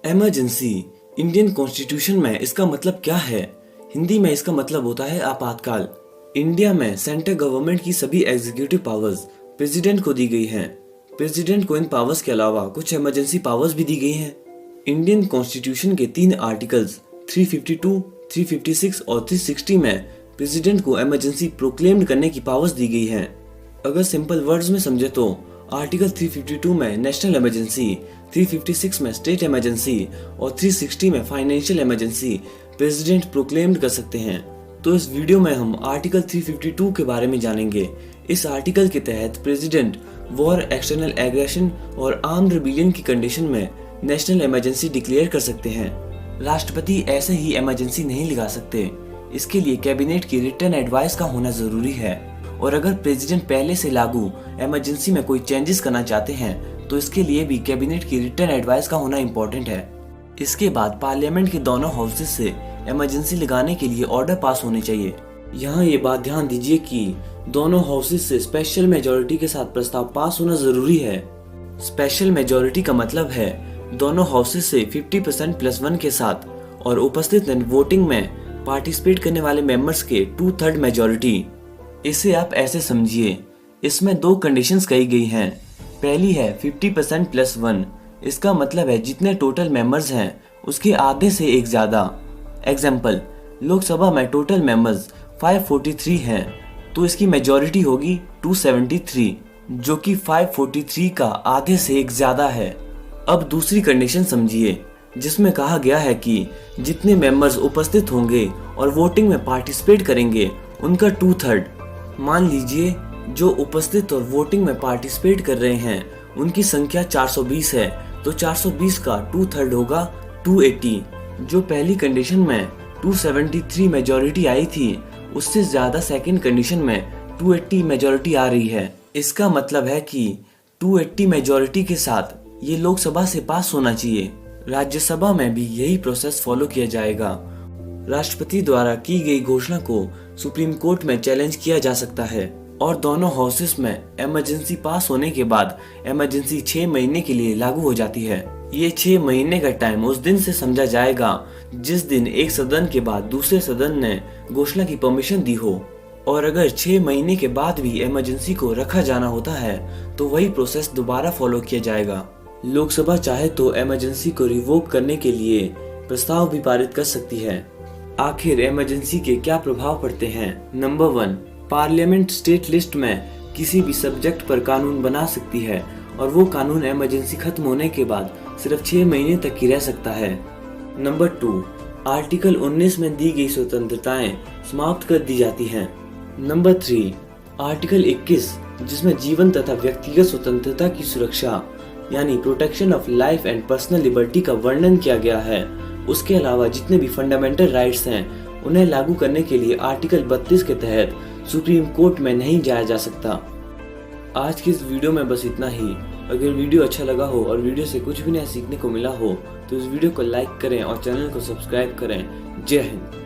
Emergency Indian constitution में इसका मतलब क्या है? हिंदी में इसका मतलब होता है आपातकाल। इंडिया में सेंट्रल गवर्नमेंट की सभी एग्जीक्यूटिव पावर्स प्रेसिडेंट को दी गई हैं। प्रेसिडेंट को इन पावर्स के अलावा कुछ इमरजेंसी पावर्स भी दी गई हैं। इंडियन कॉन्स्टिट्यूशन के 3 आर्टिकल्स 352, 356 और 360 में प्रेसिडेंट को इमरजेंसी प्रोक्लेम्ड करने की पावर्स दी गई हैं। अगर सिंपल वर्ड्स में समझे तो आर्टिकल 352 में नेशनल इमरजेंसी, 356 में स्टेट इमरजेंसी और 360 में फाइनेंशियल इमरजेंसी प्रेसिडेंट प्रोक्लेम्ड कर सकते हैं। तो इस वीडियो में हम आर्टिकल 352 के बारे में जानेंगे। इस आर्टिकल के तहत प्रेसिडेंट वॉर, एक्सटर्नल एग्रेशन और आर्म्ड रिबेलियन की कंडीशन में नेशनल इमरजेंसी डिक्लेयर कर सकते हैं। राष्ट्रपति ऐसे ही इमरजेंसी नहीं लगा सकते। इसके लिए कैबिनेट की रिटन एडवाइस का होना जरूरी है। और अगर प्रेसिडेंट पहले से लागू इमरजेंसी में कोई चेंजेस करना चाहते हैं तो इसके लिए भी कैबिनेट की रिटन एडवाइस का होना इम्पोर्टेंट है। इसके बाद पार्लियामेंट के दोनों हाउसेस से इमरजेंसी लगाने के लिए ऑर्डर पास होने चाहिए। यहाँ ये बात ध्यान दीजिए कि दोनों हाउसेस से स्पेशल मेजोरिटी के साथ प्रस्ताव पास होना जरूरी है। स्पेशल मेजोरिटी का मतलब है दोनों हाउसेस से 50% + 1 के साथ और उपस्थित वोटिंग में पार्टिसिपेट करने वाले मेंबर्स के 2/3 मेजोरिटी। इसे आप ऐसे समझिए, इसमें 2 कंडीशंस कही गई हैं। पहली है 50% + 1। इसका मतलब है जितने टोटल मेंबर्स हैं उसके आधे से एक ज्यादा। एग्जाम्पल, लोकसभा में टोटल मेंबर्स 543 हैं तो इसकी मेजॉरिटी होगी 273, जो कि 543 का आधे से एक ज्यादा है। अब दूसरी कंडीशन समझिए, जिसमें कहा गया है कि जितने मेंबर्स उपस्थित होंगे और वोटिंग में पार्टिसिपेट करेंगे उनका 2/3। मान लीजिए जो उपस्थित और वोटिंग में पार्टिसिपेट कर रहे हैं उनकी संख्या 420 है तो 420 का 2/3 होगा 280। जो पहली कंडीशन में 273 मेजॉरिटी आई थी उससे ज्यादा सेकंड कंडीशन में 280 मेजॉरिटी आ रही है। इसका मतलब है कि 280 मेजॉरिटी के साथ ये लोकसभा से पास होना चाहिए। राज्यसभा में भी यही प्रोसेस फॉलो किया जाएगा। राष्ट्रपति द्वारा की गई घोषणा को सुप्रीम कोर्ट में चैलेंज किया जा सकता है और दोनों हाउसेस में इमरजेंसी पास होने के बाद इमरजेंसी 6 महीने के लिए लागू हो जाती है। ये 6 महीने का टाइम उस दिन से समझा जाएगा जिस दिन एक सदन के बाद दूसरे सदन ने घोषणा की परमिशन दी हो। और अगर 6 महीने के बाद भी इमरजेंसी को रखा जाना होता है तो वही प्रोसेस दोबारा फॉलो किया जाएगा। लोकसभा चाहे तो इमरजेंसी को रिवोक करने के लिए प्रस्ताव भी पारित कर सकती है। आखिर इमरजेंसी के क्या प्रभाव पड़ते हैं? नंबर 1, पार्लियामेंट स्टेट लिस्ट में किसी भी सब्जेक्ट पर कानून बना सकती है और वो कानून इमरजेंसी खत्म होने के बाद सिर्फ 6 महीने तक ही रह सकता है। नंबर 2, आर्टिकल 19 में दी गई स्वतंत्रताएं समाप्त कर दी जाती हैं। नंबर 3, आर्टिकल 21 जिसमें जीवन तथा व्यक्तिगत स्वतंत्रता की सुरक्षा यानी protection of life and personal liberty का वर्णन किया गया है। उसके अलावा जितने भी फंडामेंटल राइट्स हैं उन्हें लागू करने के लिए आर्टिकल 32 के तहत सुप्रीम कोर्ट में नहीं जाया जा सकता। आज की इस वीडियो में बस इतना ही। अगर वीडियो अच्छा लगा हो और वीडियो से कुछ भी नया सीखने को मिला हो तो इस वीडियो को लाइक करें और चैनल को सब्सक्राइब करें। जय हिंद।